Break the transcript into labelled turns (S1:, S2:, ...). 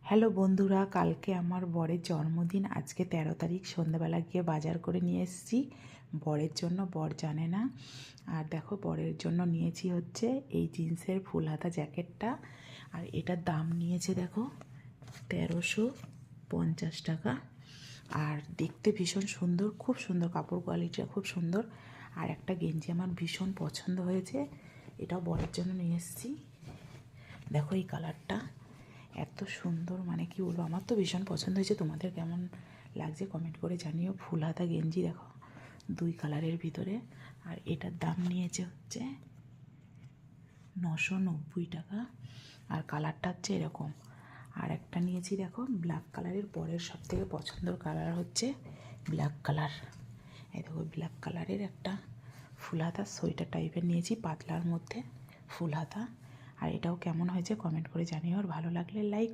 S1: Hello বন্ধুরা, কালকে আমার বরের জন্মদিন। আজকে 13 তারিখ। সন্ধ্যাবেলা গিয়ে বাজার করে নিয়ে এসেছি বরের জন্য। বর জানে না। আর দেখো, বরের জন্য নিয়েছি হচ্ছে এই জিন্সের ফুল হাতা জ্যাকেটটা। আর এটার দাম নিয়েছে দেখো 1350 টাকা। আর দেখতে ভীষণ সুন্দর, খুব সুন্দর, কাপড় কোয়ালিটিটা খুব সুন্দর। আর একটা গেঞ্জি আমার ভীষণ পছন্দ হয়েছে, এটাও বরের জন্য নিয়ে এসেছি। দেখো এই কালারটা এত সুন্দর, মানে কি বলবো, আমার তো ভীষণ পছন্দ হয়েছে। তোমাদের কেমন লাগছে কমেন্ট করে জানিও। ফুল হাতা গেঞ্জি দেখো, 2 কালারের ভিতরে। আর এটার দাম নিয়েছে হচ্ছে 990 টাকা। আর কালারটা হচ্ছে এরকম। আর একটা নিয়েছি দেখো ব্ল্যাক কালারের। বরের সব থেকে পছন্দের কালার হচ্ছে ব্ল্যাক কালার। এই দেখো ব্ল্যাক কালারের একটা ফুল হাতা সোয়েটার টাইপের নিয়েছি, পাতলার মধ্যে ফুল হাতা। আর এটাও কেমন হয়েছে কমেন্ট করে জানিও। আর ভালো লাগলে লাইক